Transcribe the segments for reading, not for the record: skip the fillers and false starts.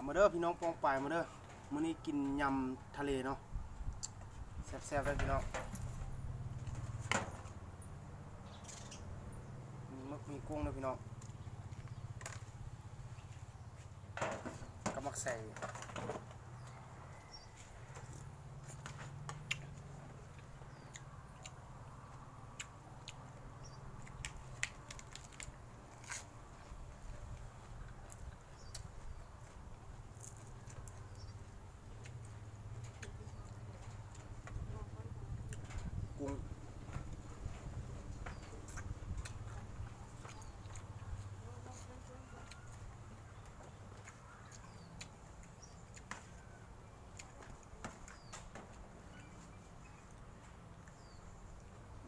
มาเด้อพี่น้องปองปายมาเด้อมื้อนี้กินยำทะเลเนาะแซ่บๆเลยพี่น้องมีมึกมีกุ้งด้วยพี่น้องกับมักใส่กุ้ง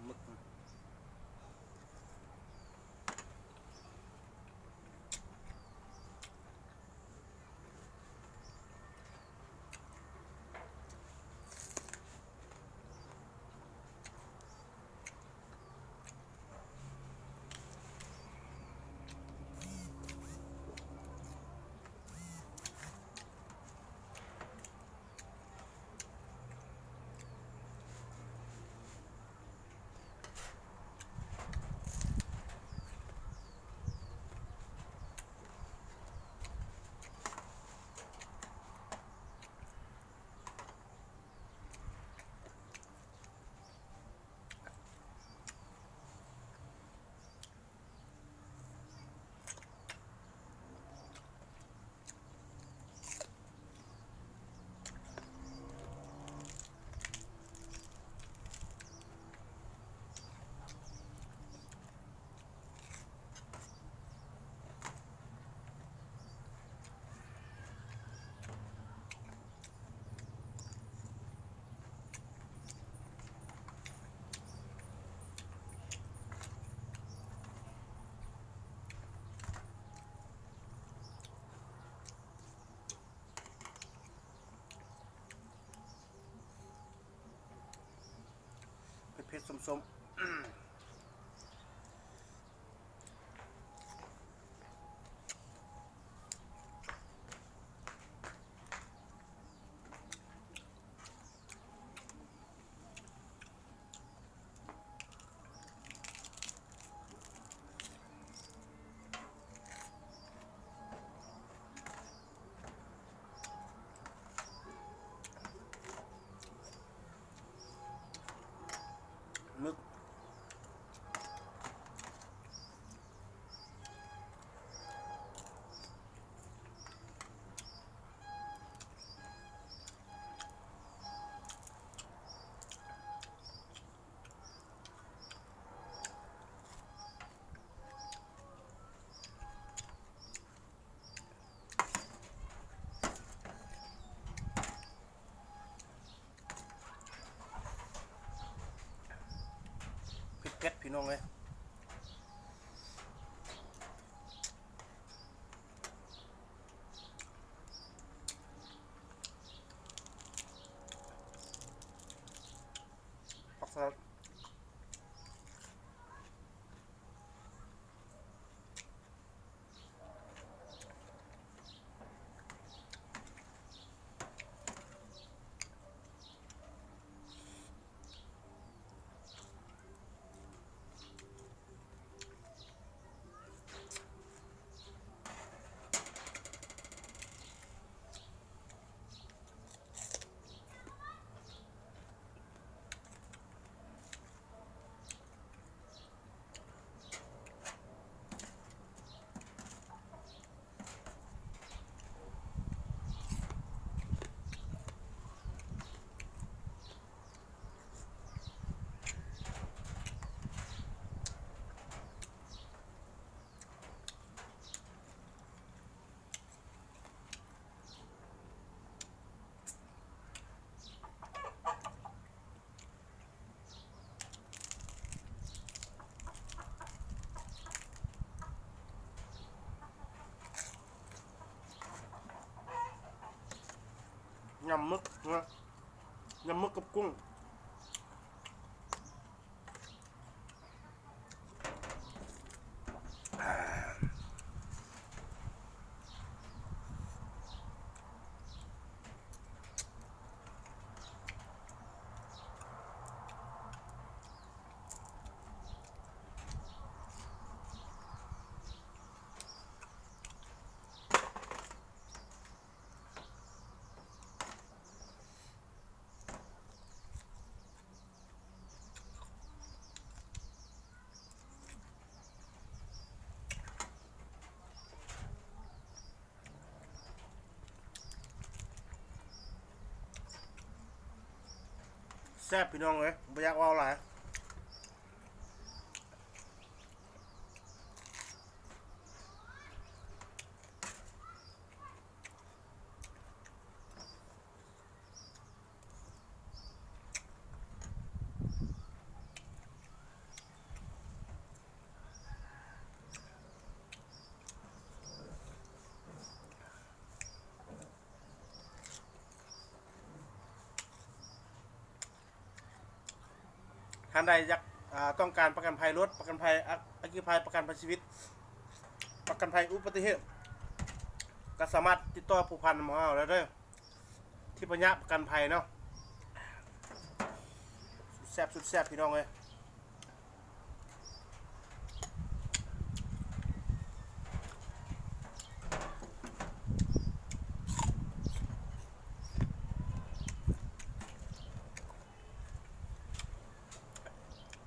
มึกเผ็ดๆส้มๆมึกเผ็ดๆพี่น้องเลยผักสลัดยำมึกนะยำมึกกับกุ้ง แซ่บพี่น้องเลยบ่อยากว่าหลายท่านใดอยากต้องการประกันภัยรถประกันภัยอัคคีภัยประกันภัยชีวิตประกันภัยอุบัติเหตุก็สามารถติดต่อผู้พันหมอเอาแล้วเด้อที่ปัญญาประกันภัยเนาะสุดแซ่บพี่น้องเลย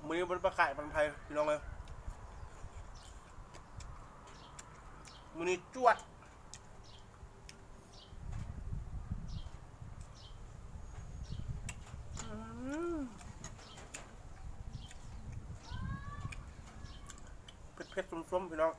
มือบนประกาศประกันภัยพี่น้องเลยมือนี้จวดเผ็ดๆส้มๆพี่น้อง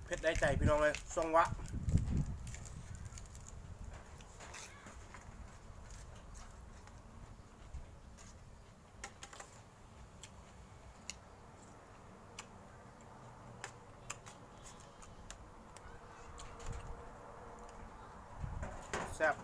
เผ็ดได้ใจพี่น้องเลยทรงวะแซ่บ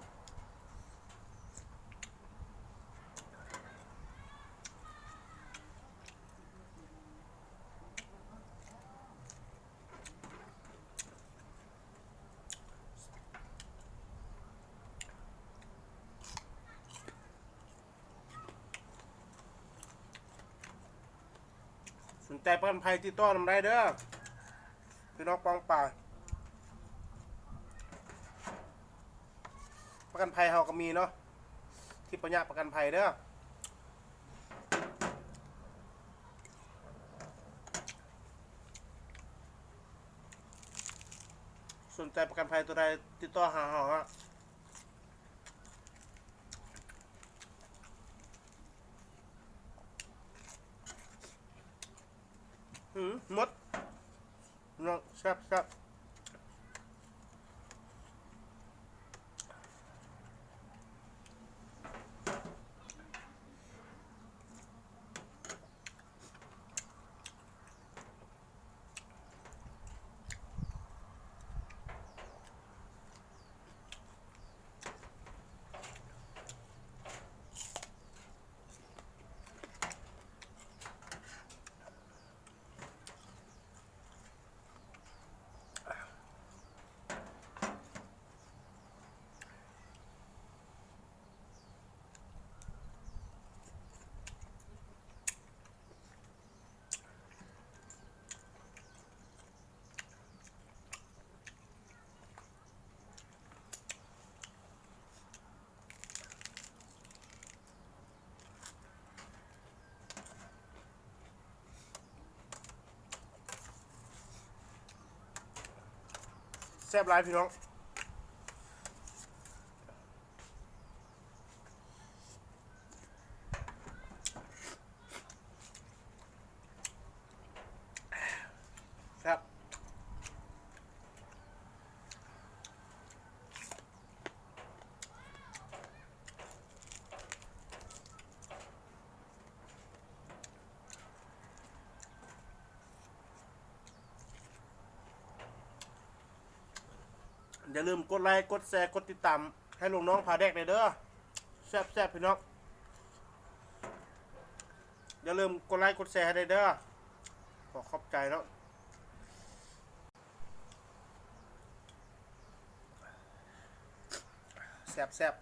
สนใจประกันภัยติดต่อนำได้เด้อพี่น้องปองป่าประกันภัยเฮาก็มีเนาะที่ปัญญาประกันภัยเด้อสนใจประกันภัยตัวใดติดต่อหาเฮาฮะหมดน้องแซ่บแซ่บหลายพี่น้องแซ่บ อย่าลืมกดไลค์กดแชร์กดติดตามให้ลุงน้องพาแดกเลยเด้อแซ่บๆพี่น้องอย่าลืมกดไลค์กดแชร์ให้ได้เด้อขอขอบใจเนาะแซ่บ